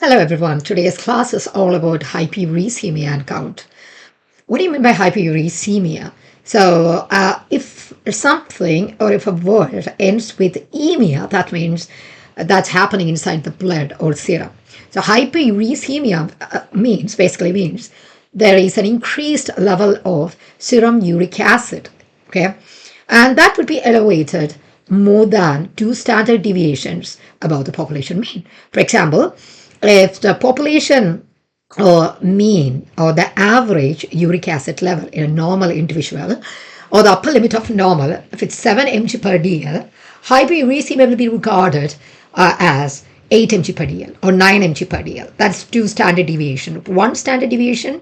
Hello everyone, today's class is all about hyperuricemia and gout. What do you mean by hyperuricemia? So if something or if a word ends with emia, that means that's happening inside the blood or serum. So hyperuricemia basically means there is an increased level of serum uric acid, okay? And that would be elevated more than 2 standard deviations above the population mean. For example, if the population or mean or the average uric acid level in a normal individual or the upper limit of normal, if it's 7 mg per dl, hyperuricemia will be regarded as 8 mg per dl or 9 mg per dl. That's 2 standard deviation. 1 standard deviation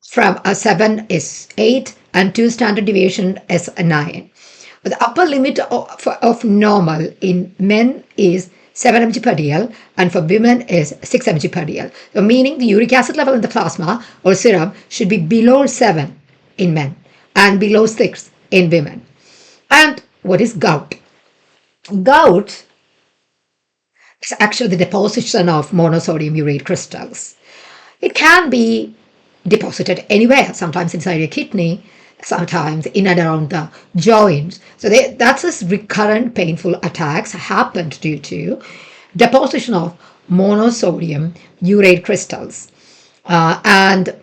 from a 7 is 8 and 2 standard deviation is a 9. But the upper limit of normal in men is 7 mg per dl and for women is 6 mg per dl. So meaning the uric acid level in the plasma or serum should be below 7 in men and below 6 in women. And what is gout? Gout is actually the deposition of monosodium urate crystals. It can be deposited anywhere, sometimes inside your kidney, sometimes in and around the joints. So that's this recurrent painful attacks happened due to deposition of monosodium urate crystals. And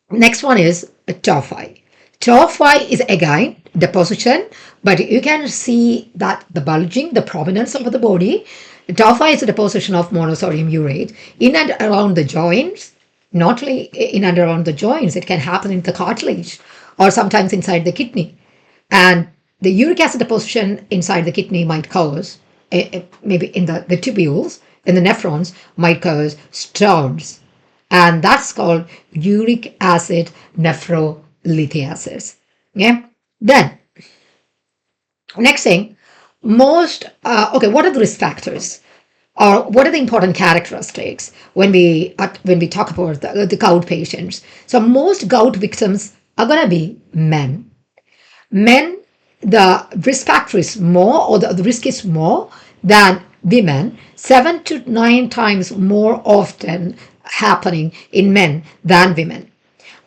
next one is tophi. Tophi is again deposition, but you can see that the bulging, the prominence of the body. Tophi is a deposition of monosodium urate in and around the joints. Not only in and around the joints, it can happen in the cartilage or sometimes inside the kidney. And the uric acid deposition inside the kidney might cause, maybe in the tubules, in the nephrons, might cause stones. And that's called uric acid nephrolithiasis. Okay? Then, next thing, what are the risk factors? Or what are the important characteristics when we talk about the gout patients? So most gout victims are going to be men. Men, the risk factor is more, or the risk is more than women, 7 to 9 times more often happening in men than women.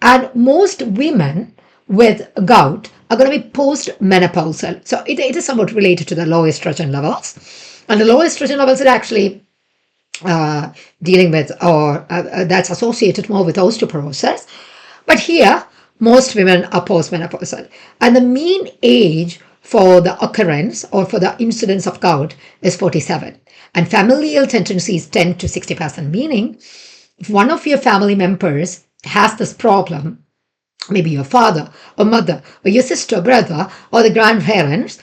And most women with gout are going to be post-menopausal. So it is somewhat related to the low estrogen levels. And the low estrogen levels are actually dealing with, or that's associated more with osteoporosis. But here, most women are postmenopausal. And the mean age for the occurrence or for the incidence of gout is 47. And familial tendency is 10 to 60%, meaning if one of your family members has this problem, maybe your father or mother or your sister, brother, or the grandparents,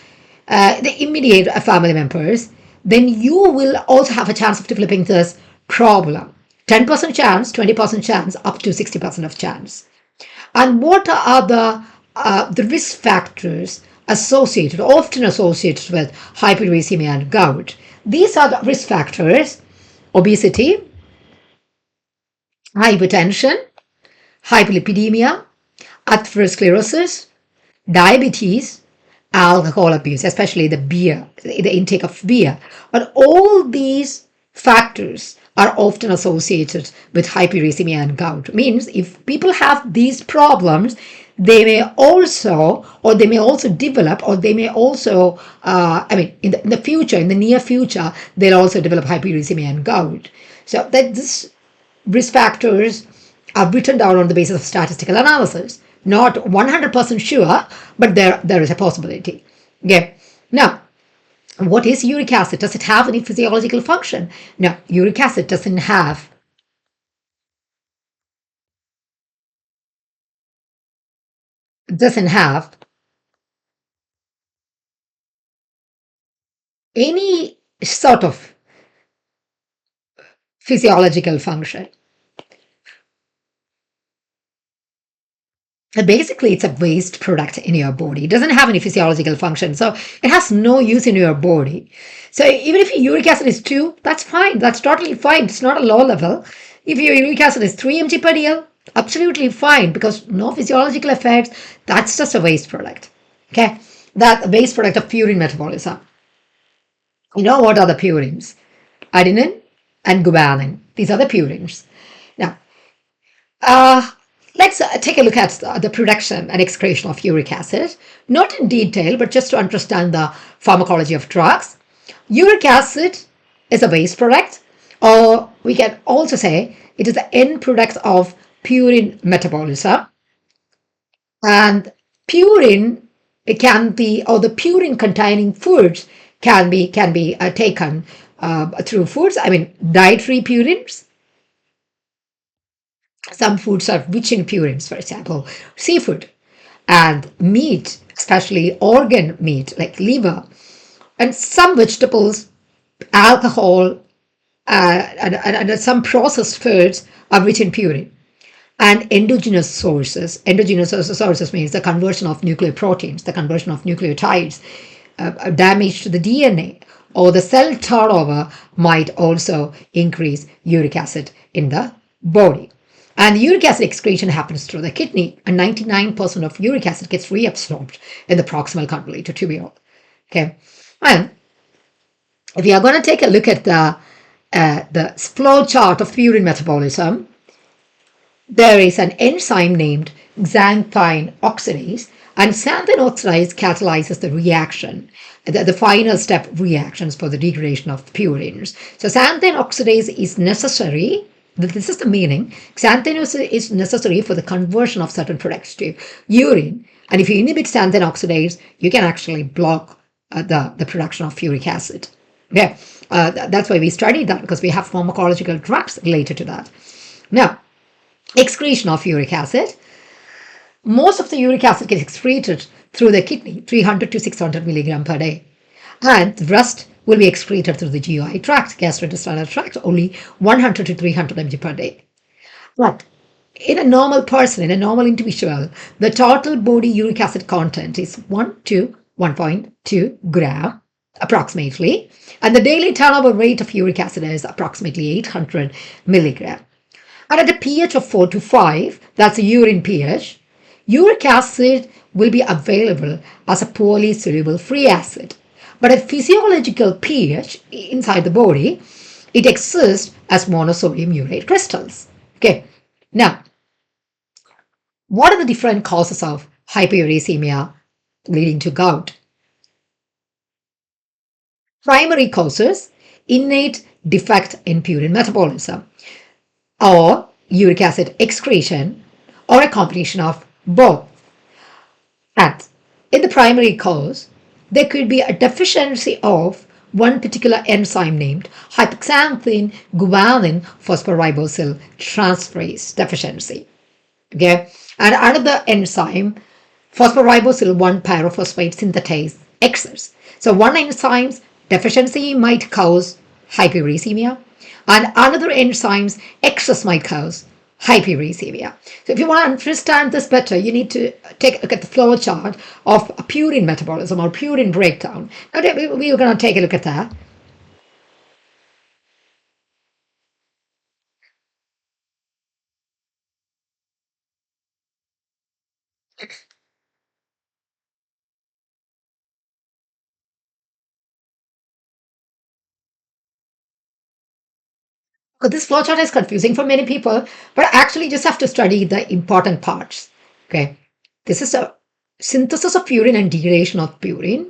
the immediate family members, then you will also have a chance of developing this problem. 10% chance, 20% chance, up to 60% of chance. And what are the risk factors often associated with hyperuricemia and gout? These are the risk factors: obesity, hypertension, hyperlipidemia, atherosclerosis, diabetes, alcohol abuse, especially the intake of beer. But all these factors are often associated with hyperuricemia and gout. Means if people have these problems, they may also develop, or they may also, in the near future, they'll also develop hyperuricemia and gout. So that these risk factors are written down on the basis of statistical analysis. Not 100% sure, but there is a possibility. Okay. Now, what is uric acid? Does it have any physiological function? No, uric acid doesn't have any sort of physiological function. Basically, it's a waste product in your body. It doesn't have any physiological function, so it has no use in your body. So even if your uric acid is 2, that's fine. That's totally fine. It's not a low level. If your uric acid is 3 mg per dl, absolutely fine, because no physiological effects. That's just a waste product. Okay, that waste product of purine metabolism. You know what are the purines? Adenine, and guanine. These are the purines. Now, uh, let's take a look at the production and excretion of uric acid, not in detail, but just to understand the pharmacology of drugs. Uric acid is a waste product, or we can also say it is the end product of purine metabolism. And purine, it can be, or the purine containing foods can be taken through foods. I mean, dietary purines. Some foods are rich in purines, for example, seafood and meat, especially organ meat like liver, and some vegetables, alcohol, and some processed foods are rich in purine. And endogenous sources. Endogenous sources means the conversion of nucleoproteins, the conversion of nucleotides, damage to the DNA, or the cell turnover might also increase uric acid in the body. And uric acid excretion happens through the kidney, and 99% of uric acid gets reabsorbed in the proximal convoluted tubule. Okay, and if you are going to take a look at the flow chart of purine metabolism, there is an enzyme named xanthine oxidase, and xanthine oxidase catalyzes the reaction, the final step reactions for the degradation of purines. So xanthine oxidase is necessary. This is the meaning. Xanthine is necessary for the conversion of certain products to urine. And if you inhibit xanthine oxidase, you can actually block the production of uric acid. Okay, that's why we studied that, because we have pharmacological drugs related to that. Now, excretion of uric acid. Most of the uric acid gets excreted through the kidney, 300 to 600 milligram per day. And the rest will be excreted through the GI tract, gastrointestinal tract, only 100 to 300 mg per day. But in a normal person, in a normal individual, the total body uric acid content is 1 to 1.2 gram approximately. And the daily turnover rate of uric acid is approximately 800 milligram. And at a pH of 4 to 5, that's a urine pH, uric acid will be available as a poorly soluble free acid. But at physiological pH inside the body, it exists as monosodium urate crystals. Okay. Now, what are the different causes of hyperuricemia leading to gout? Primary causes: innate defect in purine metabolism, or uric acid excretion, or a combination of both. And in the primary cause, there could be a deficiency of one particular enzyme named hypoxanthine guanine phosphoribosyl transferase deficiency. Okay, and another enzyme, phosphoribosyl 1-pyrophosphate synthetase excess. So one enzyme's deficiency might cause hyperuricemia, and another enzyme's excess might cause hyperuricemia. So if you want to understand this better, you need to take a look at the flow chart of a purine metabolism or purine breakdown. Now we're going to take a look at that. Because this flow chart is confusing for many people, but actually you just have to study the important parts. Okay, this is a synthesis of purine and degradation of purine.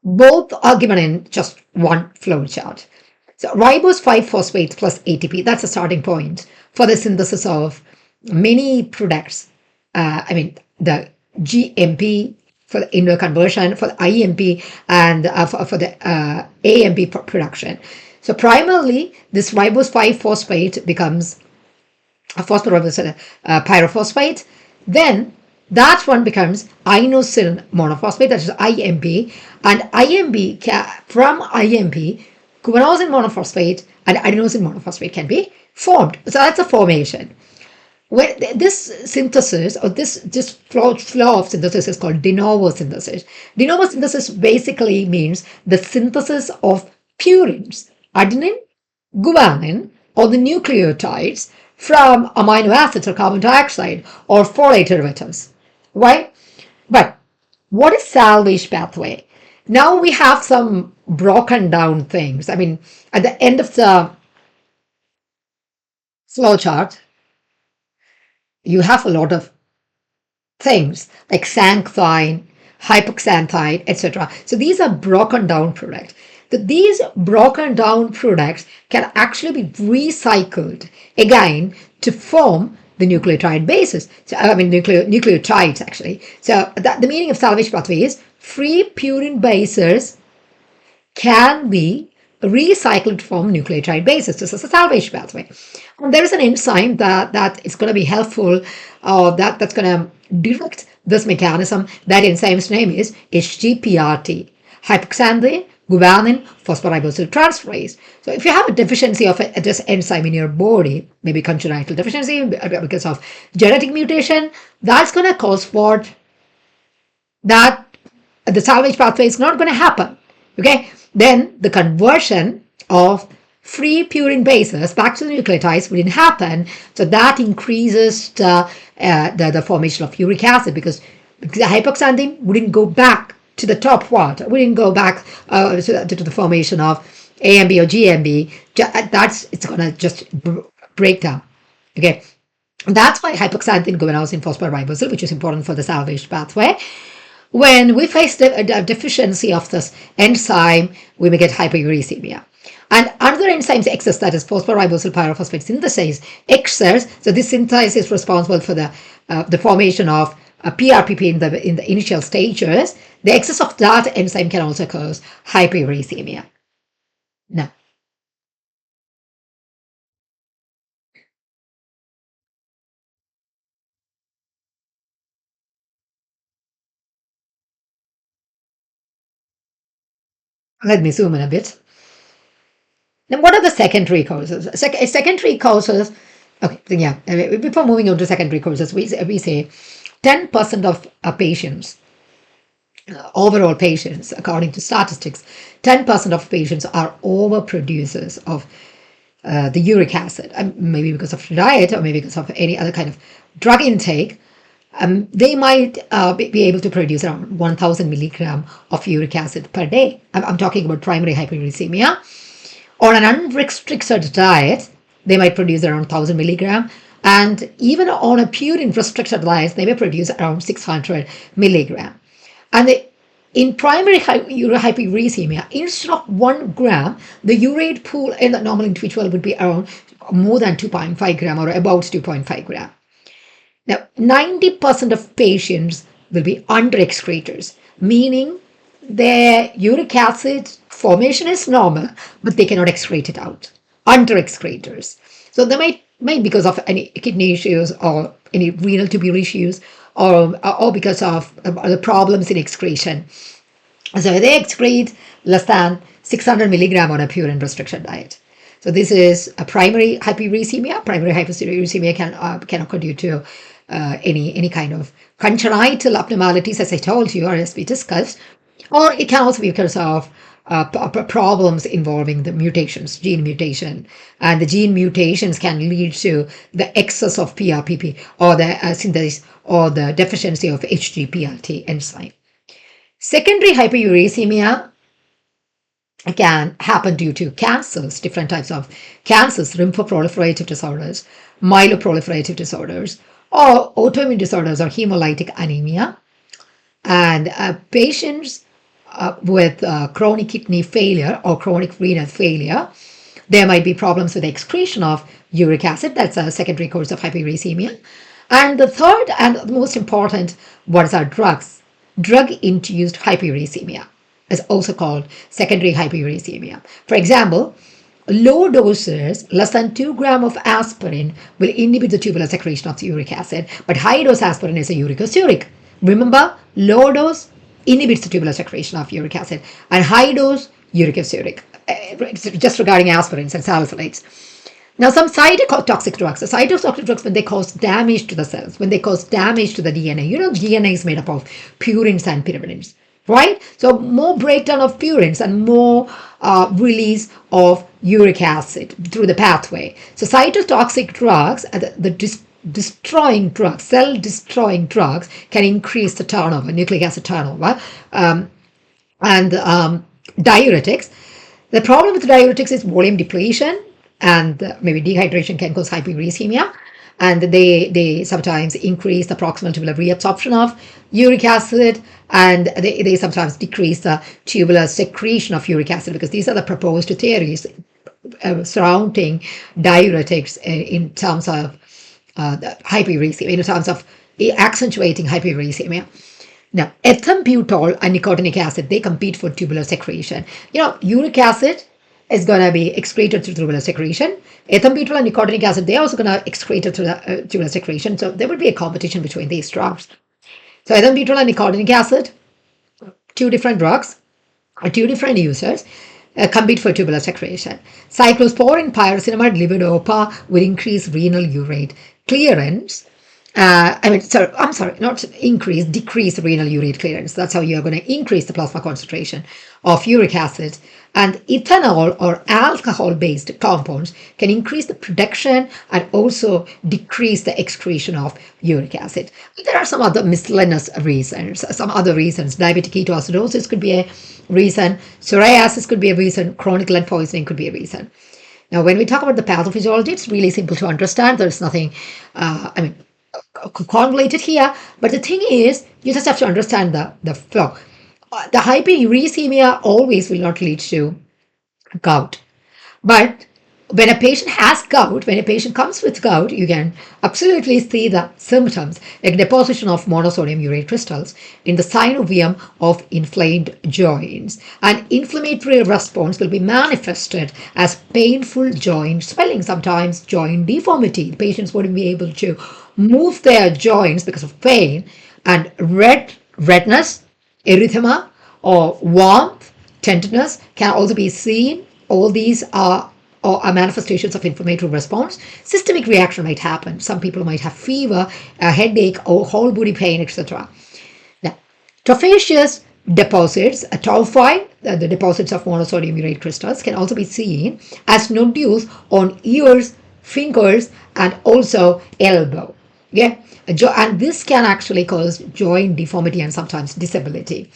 Both are given in just one flow chart. So ribose 5-phosphate plus ATP, that's a starting point for the synthesis of many products. The GMP for the indoor conversion, for the IMP, and for the AMP production. So primarily, this ribose 5-phosphate becomes a phosphoribose pyrophosphate. Then that one becomes inosine monophosphate, that is IMP. And IMP, from IMP, guanosine monophosphate and adenosine monophosphate can be formed. So that's a formation. When this synthesis, or this flow of synthesis, is called de novo synthesis. De novo synthesis basically means the synthesis of purines, adenine, guanine, or the nucleotides from amino acids or carbon dioxide or folate derivatives. Right? But what is salvage pathway? Now we have some broken down things. I mean, at the end of the flow chart, you have a lot of things like xanthine, hypoxanthine, etc. So these are broken down products. These broken down products can actually be recycled again to form the nucleotide bases. So I mean nucleotides actually. So the meaning of salvage pathway is free purine bases can be recycled from nucleotide bases. This is a salvage pathway. And there is an enzyme that is going to be helpful, that's going to direct this mechanism. That enzyme's name is HGPRT, hypoxanthine guanine phosphoribosyl transferase. So if you have a deficiency of this enzyme in your body, maybe congenital deficiency because of genetic mutation, that's going to cause what? That the salvage pathway is not going to happen. Okay, then the conversion of free purine bases back to the nucleotides wouldn't happen. So that increases the formation of uric acid because the hypoxanthine wouldn't go back to the top part, wouldn't go back to the formation of AMB or GMB. It's going to just break down. Okay, that's why hypoxanthine guanosine phosphoribosyl, which is important for the salvage pathway. When we face a deficiency of this enzyme, we may get hyperuricemia. And another enzyme's excess, that is phosphoribosyl pyrophosphate synthase excess. So this synthase is responsible for the formation of PRPP in the initial stages. The excess of that enzyme can also cause hyperuricemia. Now, let me zoom in a bit. Now, what are the secondary causes? Secondary causes, okay, yeah, before moving on to secondary causes, we say 10% of patients, overall patients, according to statistics, 10% of patients are overproducers of the uric acid, maybe because of diet or maybe because of any other kind of drug intake. They might be able to produce around 1,000 milligram of uric acid per day. I'm talking about primary hyperuricemia. On an unrestricted diet, they might produce around 1,000 milligram. And even on a purine restricted diet, they may produce around 600 milligram. And in primary hyperuricemia, instead of 1 gram, the urate pool in the normal individual would be around more than 2.5 gram or about 2.5 gram. Now, 90% of patients will be under-excretors, meaning their uric acid formation is normal, but they cannot excrete it out. Under-excretors. So they might because of any kidney issues or any renal tubular issues or because of the problems in excretion. So they excrete less than 600 milligram on a purine restriction diet. So this is a primary hyperuricemia. Primary hyperuricemia can occur due to any kind of congenital abnormalities, as I told you, or as we discussed, or it can also be because of problems involving the mutations, gene mutation, and the gene mutations can lead to the excess of PRPP or the synthesis or the deficiency of HGPRT enzyme. Secondary hyperuricemia can happen due to cancers, different types of cancers, lymphoproliferative disorders, myeloproliferative disorders, or autoimmune disorders or hemolytic anemia. And patients with chronic kidney failure or chronic renal failure, there might be problems with the excretion of uric acid. That's a secondary cause of hyperuricemia. And the third and most important, what are drugs? Drug-induced hyperuricemia is also called secondary hyperuricemia. For example, low doses, less than 2 grams of aspirin, will inhibit the tubular secretion of the uric acid, but high dose aspirin is a uricosuric. Remember, low dose inhibits the tubular secretion of uric acid, and high dose uricosuric. Just regarding aspirins and salicylates. Now, some cytotoxic drugs, when they cause damage to the cells, when they cause damage to the DNA, DNA is made up of purines and pyrimidines, right? So more breakdown of purines and more release of uric acid through the pathway. So cytotoxic drugs, destroying drugs, cell-destroying drugs can increase the turnover, nucleic acid turnover, and diuretics. The problem with diuretics is volume depletion, and maybe dehydration can cause hyperuricemia. And they sometimes increase the proximal tubular reabsorption of uric acid, and they sometimes decrease the tubular secretion of uric acid, because these are the proposed theories surrounding diuretics in terms of the hyperuricemia, in terms of accentuating hyperuricemia. Now, ethambutol and nicotinic acid, they compete for tubular secretion. Uric acid is going to be excreted through tubular secretion. Ethambutol and nicotinic acid, they're also going to excrete it through the tubular secretion. So there will be a competition between these drugs. So ethambutol and nicotinic acid, two different drugs, two different users, compete for tubular secretion. Cyclosporin, pyrazinamide, levodopa will increase renal urate clearance. Decrease renal urate clearance. That's how you're going to increase the plasma concentration of uric acid. And ethanol or alcohol-based compounds can increase the production and also decrease the excretion of uric acid. There are some other miscellaneous reasons, some other reasons. Diabetic ketoacidosis could be a reason. Psoriasis could be a reason. Chronic lead poisoning could be a reason. Now, when we talk about the pathophysiology, it's really simple to understand. There's nothing, convoluted here, but the thing is, you just have to understand the flow. The hyperuricemia always will not lead to gout, but when a patient has gout, when a patient comes with gout, you can absolutely see the symptoms like deposition of monosodium urate crystals in the synovium of inflamed joints. An inflammatory response will be manifested as painful joint swelling, sometimes joint deformity. The patients wouldn't be able to move their joints because of pain, and redness, erythema, or warmth, tenderness can also be seen. All these are manifestations of inflammatory response. Systemic reaction might happen. Some people might have fever, a headache, or whole body pain, etc. Now, tophaceous deposits, tophi, the deposits of monosodium urate crystals, can also be seen as nodules on ears, fingers, and also elbow. Yeah, and this can actually cause joint deformity and sometimes disability.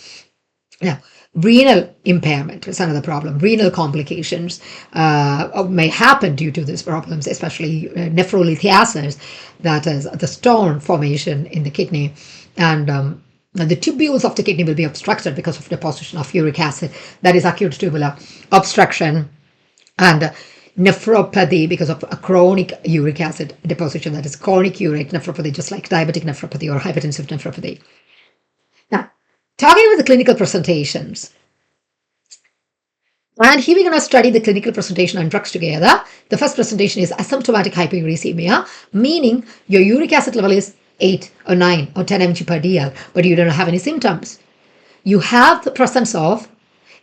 Now, renal impairment is another problem. Renal complications may happen due to these problems, especially nephrolithiasis, that is the stone formation in the kidney, and the tubules of the kidney will be obstructed because of deposition of uric acid. That is acute tubular obstruction, and nephropathy because of a chronic uric acid deposition, that is chronic urate nephropathy, just like diabetic nephropathy or hypertensive nephropathy. Now, talking about the clinical presentations, and here we're going to study the clinical presentation and drugs together. The first presentation is asymptomatic hyperuricemia, meaning your uric acid level is 8 or 9 or 10 mg per dl, but you don't have any symptoms. You have the presence of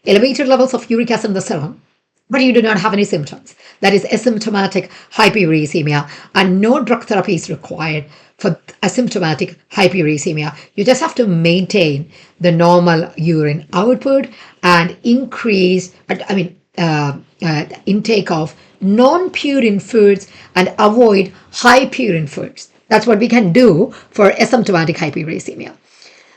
elevated levels of uric acid in the serum, but you do not have any symptoms. That is asymptomatic hyperuricemia, and no drug therapy is required for asymptomatic hyperuricemia. You just have to maintain the normal urine output and increase, intake of non-purine foods and avoid high purine foods. That's what we can do for asymptomatic hyperuricemia.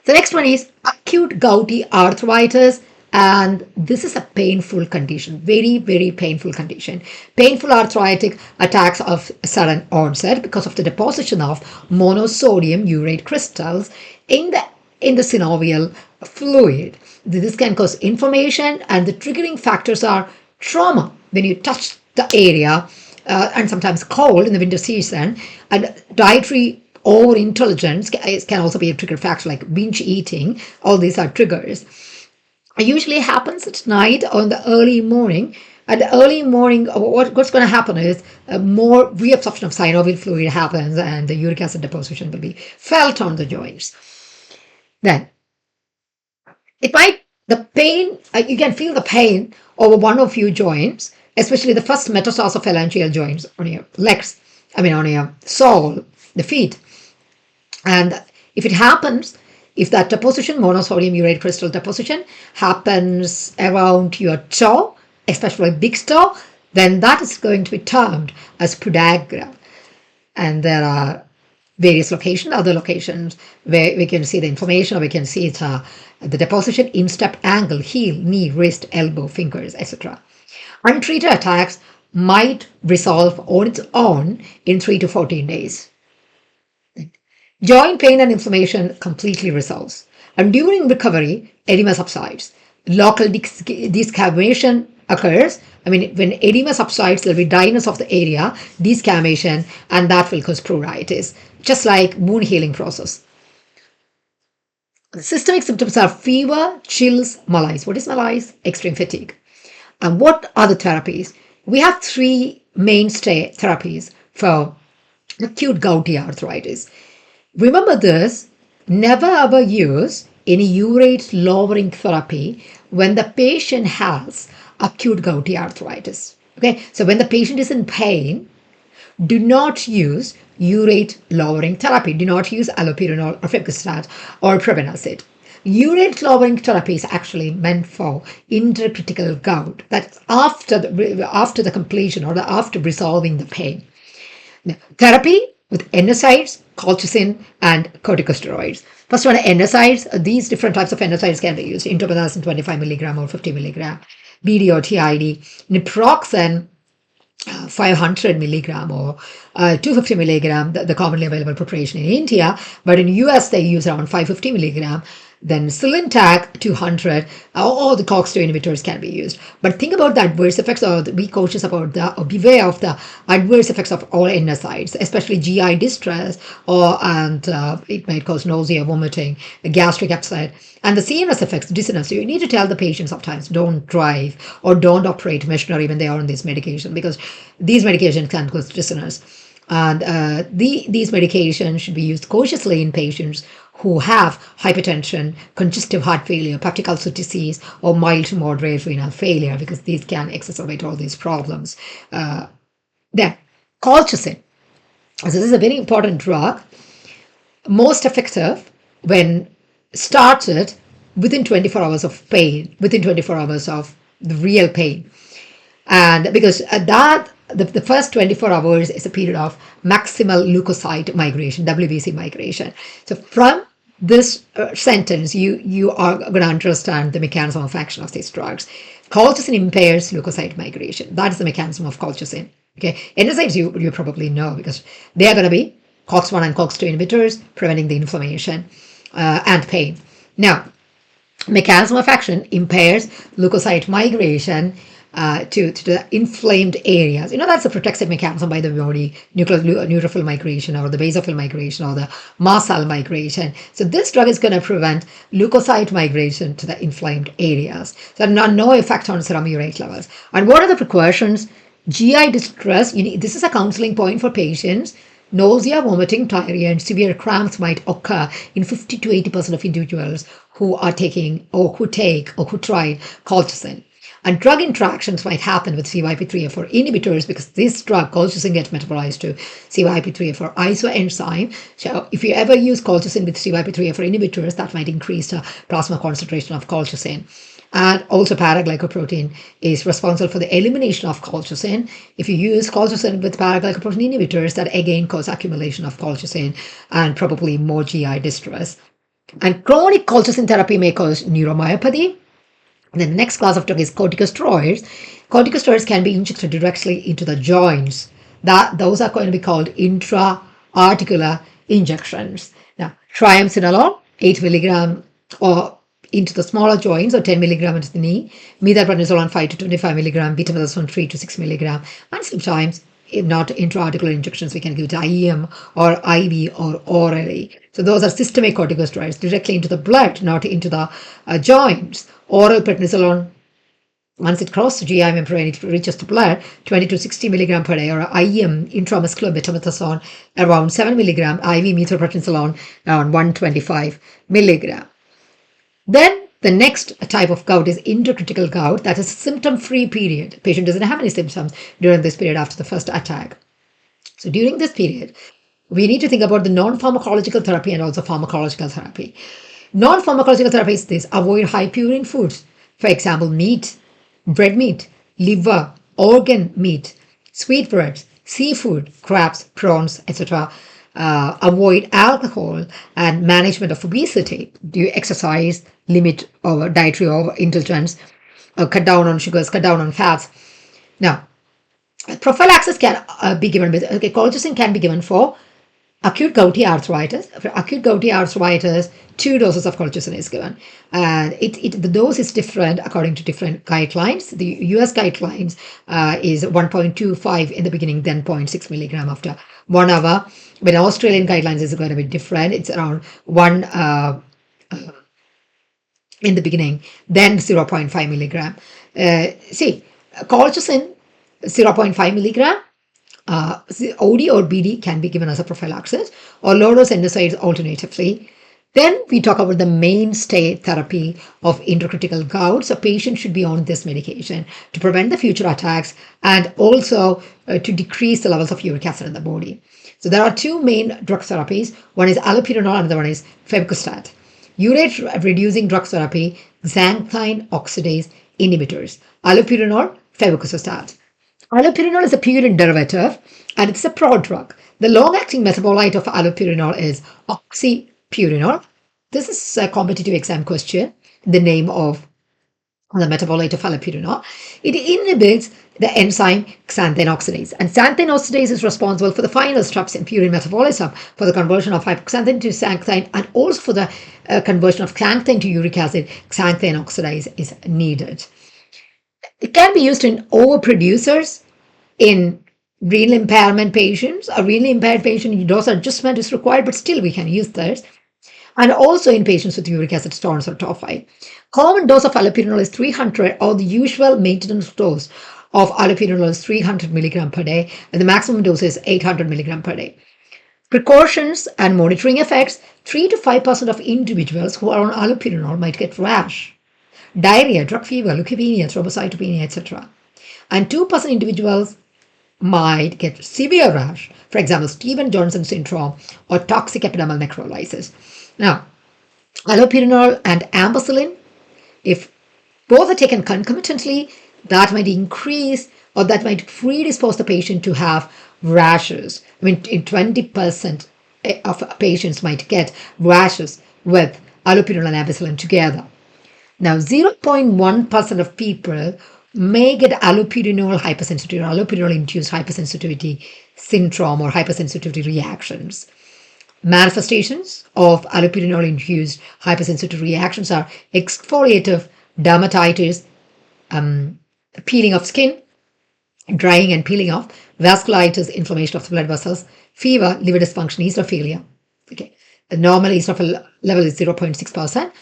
The next one is acute gouty arthritis. And this is a painful condition, very, very painful condition. Painful arthritic attacks of sudden onset because of the deposition of monosodium urate crystals in the synovial fluid. This can cause inflammation, and the triggering factors are trauma when you touch the area, and sometimes cold in the winter season, and dietary overintelligence can also be a trigger factor, like binge eating. All these are triggers. It usually happens at night or in the early morning. At the early morning, what's going to happen is more reabsorption of synovial fluid happens, and the uric acid deposition will be felt on the joints. Then, the pain, you can feel the pain over one or few joints, especially the first metatarsophalangeal joints on your legs, on your sole, the feet. And if it happens, if that deposition, monosodium urate crystal deposition, happens around your toe, especially big toe, then that is going to be termed as podagra. And there are various locations, other locations where we can see the inflammation, or we can see the deposition: instep, ankle, heel, knee, wrist, elbow, fingers, etc. Untreated attacks might resolve on its own in 3 to 14 days. Joint pain and inflammation completely resolves. And during recovery, edema subsides. Local desquamation occurs. When edema subsides, there will be dryness of the area, desquamation, and that will cause pruritus, just like wound healing process. The systemic symptoms are fever, chills, malaise. What is malaise? Extreme fatigue. And what are the therapies? We have 3 mainstay therapies for acute gouty arthritis. Remember this, never ever use any urate lowering therapy when the patient has acute gouty arthritis. Okay, so when the patient is in pain, do not use urate lowering therapy. Do not use allopurinol or febuxostat or probenecid. Urate lowering therapy is actually meant for intercritical gout. That's after the completion or after resolving the pain. Now, therapy with NSAIDs, colchicine, and corticosteroids. First one, NSAIDs. These different types of NSAIDs can be used. Indomethacin 25 milligram or 50 milligram, BD or TID, naproxen 500 milligram or 250 milligram, the commonly available preparation in India, but in US they use around 550 milligram. Then Silintac 200 or the COX-2 inhibitors can be used. But think about the adverse effects, or be cautious about or beware of the adverse effects of all NSAIDs, especially GI distress, and it might cause nausea, vomiting, gastric upset, and the CNS effects, dizziness. So you need to tell the patient sometimes, don't drive or don't operate machinery when they are on this medication, because these medications can cause dizziness. And these medications should be used cautiously in patients who have hypertension, congestive heart failure, peptic ulcer disease, or mild to moderate renal failure, because these can exacerbate all these problems. Then, colchicine. So this is a very important drug, most effective when started within 24 hours of pain, within 24 hours of the real pain. And because the first 24 hours is a period of maximal leukocyte migration, WBC migration. So from this sentence, you are going to understand the mechanism of action of these drugs. Colchicine impairs leukocyte migration. That is the mechanism of colchicine. Okay, NSAIDs you probably know, because they are going to be COX-1 and COX-2 inhibitors, preventing the inflammation and pain. Now, mechanism of action impairs leukocyte migration to the inflamed areas. That's a protective mechanism by the body, neutrophil migration or the basophil migration or the mast cell migration. So this drug is going to prevent leukocyte migration to the inflamed areas. So no effect on serum urate levels. And what are the precautions? GI distress, this is a counseling point for patients. Nausea, vomiting, diarrhea, and severe cramps might occur in 50 to 80% of individuals who are taking or who try colchicine. And drug interactions might happen with CYP3A4 inhibitors, because this drug, colchicine, gets metabolized to CYP3A4 isoenzyme. So if you ever use colchicine with CYP3A4 inhibitors, that might increase the plasma concentration of colchicine. And also para-glycoprotein is responsible for the elimination of colchicine. If you use colchicine with para-glycoprotein inhibitors, that again cause accumulation of colchicine and probably more GI distress. And chronic colchicine therapy may cause neuromyopathy. The next class of drug is corticosteroids. Corticosteroids can be injected directly into the joints. Those are going to be called intra-articular injections. Now, triamcinolone, 8 milligram or into the smaller joints, or 10 milligram into the knee. Methylprednisolone 5 to 25 milligram, betamethasone 3 to 6 milligram. And sometimes, if not intra-articular injections, we can give it IEM or IV or orally. So those are systemic corticosteroids, directly into the blood, not into the joints. Oral prednisolone, once it crosses the GI membrane, it reaches the blood, 20 to 60 milligram per day, or IEM, intramuscular betamethasone, around 7 milligram, IV methylprednisolone, around 125 milligram. Then the next type of gout is intercritical gout. That is a symptom-free period. The patient doesn't have any symptoms during this period after the first attack. So during this period, we need to think about the non-pharmacological therapy and also pharmacological therapy. Non-pharmacological therapy is this: avoid high purine foods. For example, meat, red meat, liver, organ meat, sweetbreads, seafood, crabs, prawns, etc. Avoid alcohol and management of obesity. Do you exercise, limit over dietary overindulgence, cut down on sugars, cut down on fats. Now, Prophylaxis can be given with, okay, colchicine can be given for acute gouty arthritis. For acute gouty arthritis, 2 doses of colchicine is given. And the dose is different according to different guidelines. The US guidelines is 1.25 in the beginning, then 0.6 milligram after 1 hour. But Australian guidelines is going to be different. It's around 1 in the beginning, then 0.5 milligram. Colchicine 0.5 milligram, OD or BD can be given as a prophylaxis, or low-dose NSAIDs alternatively. Then we talk about the mainstay therapy of intracritical gout. So patients should be on this medication to prevent the future attacks and also to decrease the levels of uric acid in the body. So there are 2 main drug therapies. One is allopurinol and the other one is febucostat. Urate reducing drug therapy, xanthine oxidase inhibitors. Allopurinol, febucostat. Allopurinol is a purine derivative and it's a prodrug. The long-acting metabolite of allopurinol is oxypurinol. This is a competitive exam question, the name of the metabolite of allopurinol. It inhibits the enzyme xanthine oxidase. And xanthine oxidase is responsible for the final steps in purine metabolism, for the conversion of hypoxanthine to xanthine, and also for the conversion of xanthine to uric acid. Xanthine oxidase is needed. It can be used in overproducers, in renal impairment patients. A renally impaired patient, dose adjustment is required, but still we can use this. And also in patients with uric acid storms or tophi. Common dose of allopurinol is 300, or the usual maintenance dose of allopurinol is 300 milligram per day, and the maximum dose is 800 milligram per day. Precautions and monitoring effects: 3 to 5% of individuals who are on allopurinol might get rash, diarrhea, drug fever, leukopenia, thrombocytopenia, etc. And 2% individuals might get severe rash, for example, Stevens-Johnson syndrome or toxic epidermal necrolysis. Now, allopurinol and ampicillin, if both are taken concomitantly, that might increase or that might predispose the patient to have rashes. I mean, 20% of patients might get rashes with allopurinol and ampicillin together. Now, 0.1% of people may get allopurinol hypersensitivity or allopurinol-induced hypersensitivity syndrome or hypersensitivity reactions. Manifestations of allopurinol-induced hypersensitivity reactions are exfoliative dermatitis, peeling of skin, drying and peeling off, vasculitis, inflammation of the blood vessels, fever, liver dysfunction, eosinophilia. Okay, the normal eosinophil level is 0.6%.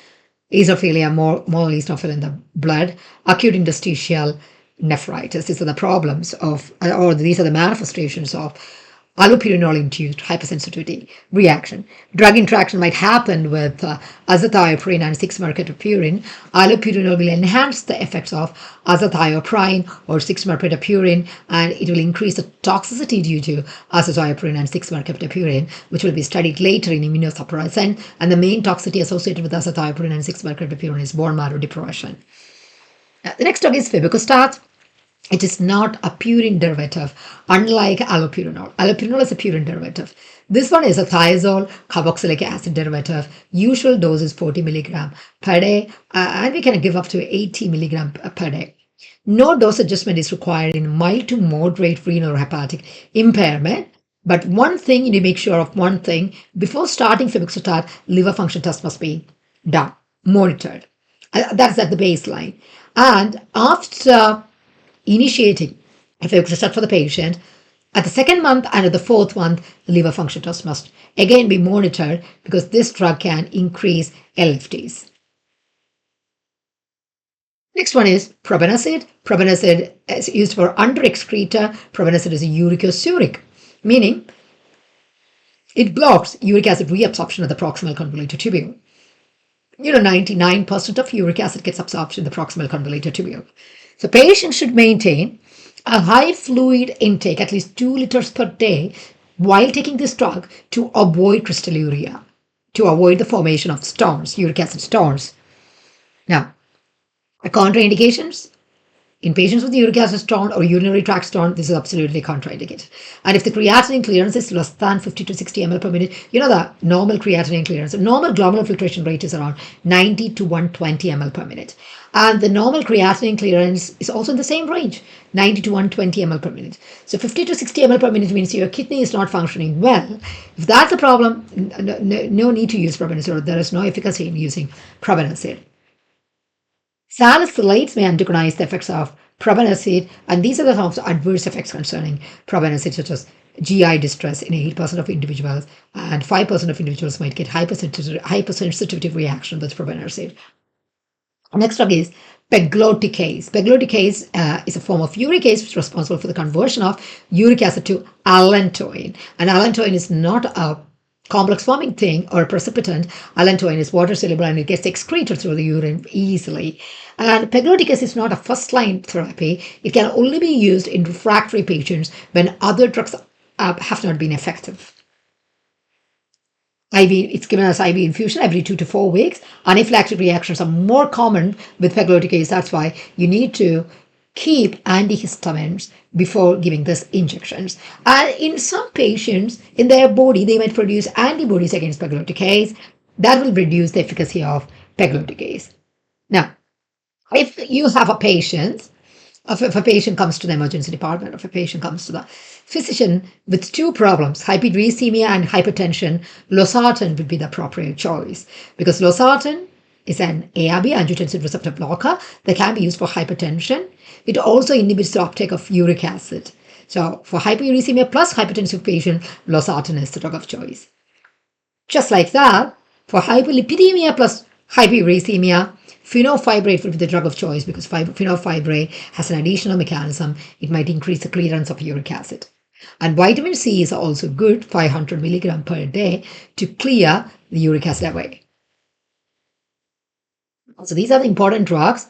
Eosinophilia, more eosinophil in the blood, acute interstitial nephritis. These are the problems of, or these are the manifestations of allopurinol-induced hypersensitivity reaction. Drug interaction might happen with azathioprine and 6-mercaptopurine. Allopurinol will enhance the effects of azathioprine or 6-mercaptopurine, and it will increase the toxicity due to azathioprine and 6-mercaptopurine, which will be studied later in immunosuppressant. And the main toxicity associated with azathioprine and 6-mercaptopurine is bone marrow depression. The next drug is febucostat. It is not a purine derivative, unlike allopurinol. Allopurinol is a purine derivative. This one is a thiazole carboxylic acid derivative. Usual dose is 40 milligram per day, and we can give up to 80 milligram per day. No dose adjustment is required in mild to moderate renal or hepatic impairment. But one thing, you need to make sure of one thing: before starting febucostat, liver function test must be done, monitored. That's at the baseline. And after initiating febucostat for the patient, at the 2nd month and at the 4th month, the liver function test must again be monitored, because this drug can increase LFTs. Next one is probenecid. Probenecid is used for under-excreta. Probenecid is a uricosuric, meaning it blocks uric acid reabsorption at the proximal convoluted tubule. 99% of uric acid gets absorbed in the proximal convoluted tubule. So patients should maintain a high fluid intake, at least 2 liters per day, while taking this drug to avoid crystalluria, to avoid the formation of stones, uric acid stones. Now, contraindications: In patients with uric acid stone or urinary tract stone, this is absolutely contraindicated. And if the creatinine clearance is less than 50 to 60 ml per minute, you know the normal creatinine clearance, the normal glomerular filtration rate is around 90 to 120 ml per minute. And the normal creatinine clearance is also in the same range, 90 to 120 ml per minute. So 50 to 60 ml per minute means your kidney is not functioning well. If that's the problem, no need to use probenecid. There is no efficacy in using probenecid. Salicylates may antagonize the effects of probenecid, and these are the forms of adverse effects concerning probenecid, such as GI distress in 8% of individuals, and 5% of individuals might get hypersensitivity reaction with probenecid. Next drug is pegloticase. Pegloticase is a form of uric acid which is responsible for the conversion of uric acid to allantoin. And allantoin is not a complex forming thing or precipitant. Allantoin is water soluble and it gets excreted through the urine easily. And pegloticase is not a first line therapy. It can only be used in refractory patients when other drugs have not been effective. It's given as IV infusion every 2 to 4 weeks. Anaphylactic reactions are more common with pegloticase. That's why you need to keep antihistamines before giving these injections. And in some patients, in their body, they might produce antibodies against pegloticase. That will reduce the efficacy of pegloticase. Now, if you have a patient, if a patient comes to the emergency department, if a patient comes to the physician with two problems, hyperuricemia and hypertension, losartan would be the appropriate choice, because losartan is an ARB, angiotensin receptor blocker, that can be used for hypertension. It also inhibits the uptake of uric acid. So for hyperuricemia plus hypertensive patient, losartan is the drug of choice. Just like that, for hyperlipidemia plus hyperuricemia, fenofibrate will be the drug of choice, because fenofibrate has an additional mechanism. It might increase the clearance of uric acid. And vitamin C is also good, 500 milligram per day, to clear the uric acid away. So these are the important drugs.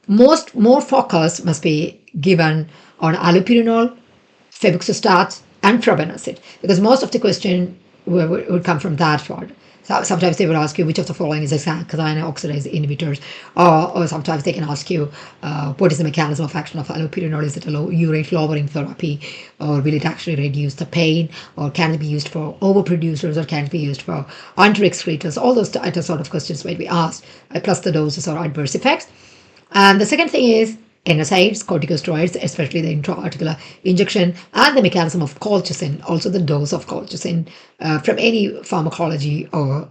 More focus must be given on allopurinol, febuxostat, and probenecid, because most of the question would come from that part. So sometimes they would ask you which of the following is xanthine oxidase inhibitors, or sometimes they can ask you what is the mechanism of action of allopurinol. Is it a urate lowering therapy, or will it actually reduce the pain, or can it be used for overproducers, or can it be used for under-excretors? All those sort of questions might be asked, plus the doses or adverse effects. And the second thing is NSAIDs, corticosteroids, especially the intra-articular injection, and the mechanism of colchicine, also the dose of colchicine from any pharmacology or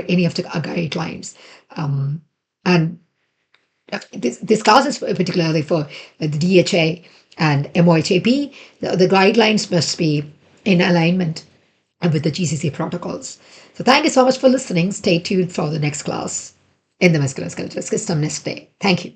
any of the guidelines. And this class is particularly for the DHA and MOHAP. The guidelines must be in alignment with the GCC protocols. So thank you so much for listening. Stay tuned for the next class in the musculoskeletal system next day. Thank you.